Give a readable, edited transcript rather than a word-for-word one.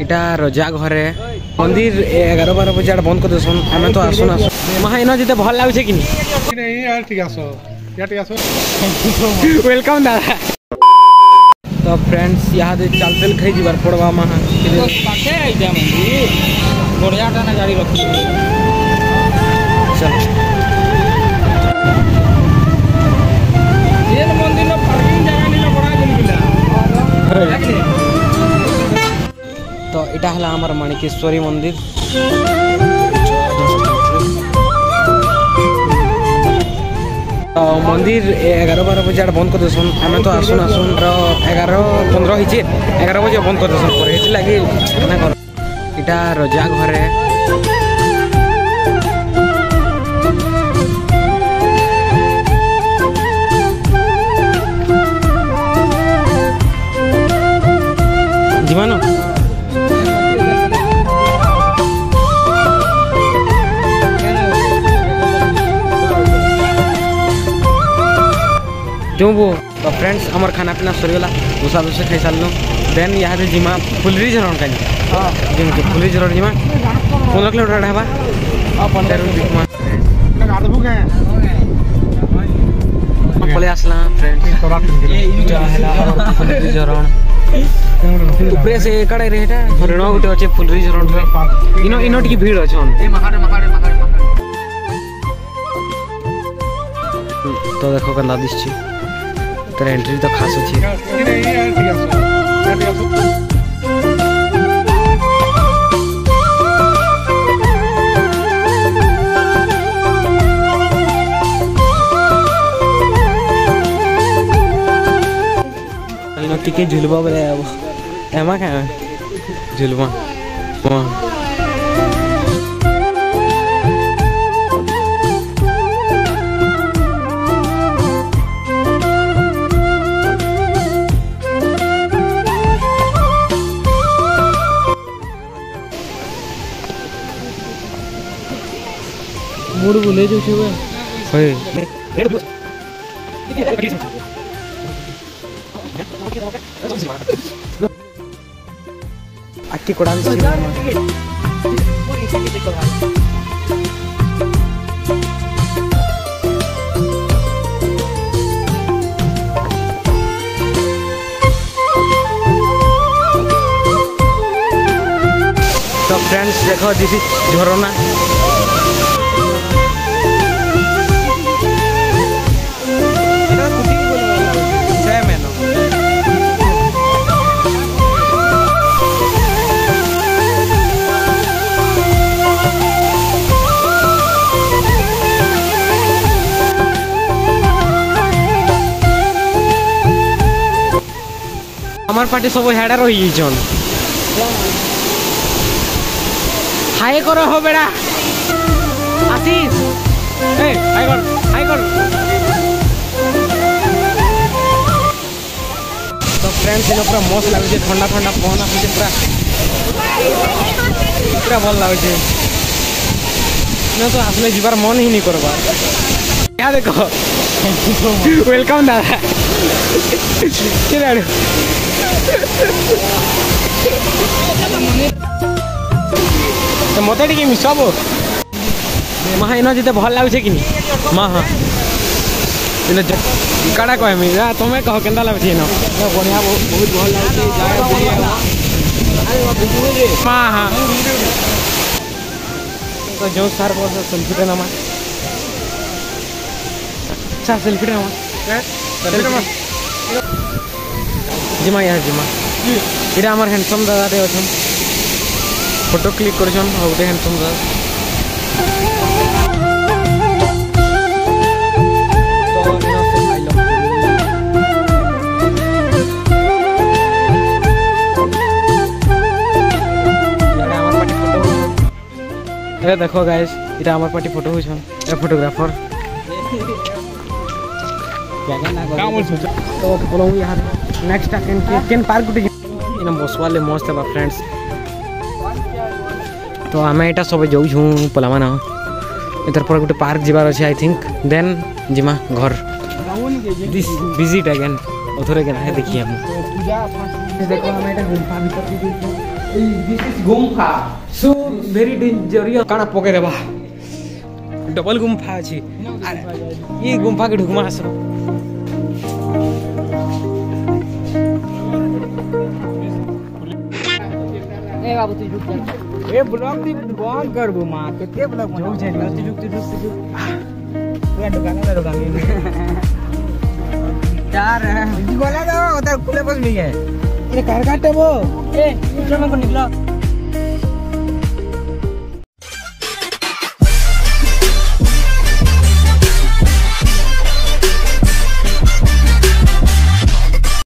इटा रजा घरे मंदिर 11-12 बजे बंद कर देसन हमें तो आसुन आसुन महा इना जिते भल लागुछे कि नहीं यार ठीक आसो वेलकम दादा। तो फ्रेंड्स यहाँ दे चल चल खाई जीवार पड़वा महा पाखे आइजा मंदिर बढ़ियाटा ना गाड़ी रखी चल ये मंदिर में पार्किंग जगह नहीं बड़ा जमकिला। तो इटा हला हमार माणिकेश्वरी मंदिर तो मंदिर 11-12 बजे बंद कर देसन हमें तो आसुन आसुन 11-15 हिचे 11 बजे बंद कर देसन पर हेति लागी ना कर इटा रजा घरे जीवानो जो वो तो फ्रेंड्स हमार खाना पीना सरीगला दूसरा दूसरे खाई सारू देन यहाँ से जिमा फुलरी झरण का जमी फुलरी झरण जिमा 15 किलोमीटर ढाबा पले आसला फ्रेंड्स फुलरी झरण उपरे से कड़े रे हेटा हरिण गुटे अच्छे फुलरी झरण इनो इनो टिके भीड़ अछन तो देखो कंदा दिसछि तेरा एंट्री तो खास अच्छी टिके झुलवा बोले एमा क्या झुलवा मूड बोले जो छे होय अक्की कोडान से तो फ्रेंड्स देखो दिस इज झरना हमार पार्टी सब हेडा रही जन हाय करो हो बेड़ा आशीष ए हाय कर तो फ्रेंड्स इन पूरा मस्त लागे ठंडा ठंडा पवन आसे पूरा भल लागे न तो आसले जीवार मन ही नहीं करबा क्या देखो वेलकम दादा मत टे मिसब महा इन जिते भल लगुचे कि महा कड़ा कहमी तुम्हें कह के लगुच बढ़िया बहुत भल लगे हाँ तो जो सार सेल्फी नमा अच्छा सेल्फी नमा जिमा यहाँ जिमा इटा हमार हैंडसम दादा रे अच्छा फोटो क्लिक कर गोटे हैंडसम दादा तो देखो गाइस इटा हमार पार्टी फोटो होछन ए फोटोग्राफर तो बोलो यहाँ नेक्स्ट केन पार्क गुटे इन बसवाले मस्त है फ्रेंड्स तो आम यहाँ सब जाऊँ पलामान इधर पर गोटे पार्क जीवार अच्छे आई थिंक देन जिमा घर विजिट अगेन उधर देखिए देखो आम गुम्फा भर This is Gumpha. So very dangerous काना पके देबा डबल गुम्फा अछि ये गुम्फा के ढुकमा आसो ए बाबू तू रुक जा ए ब्लॉग दी बंद करबो मां केते ब्लॉग बना छै रुक पूरा दुकान यार जी बोला दो उधर खुले बस नहीं है ये कार काटे वो ए नीचे में को निकलो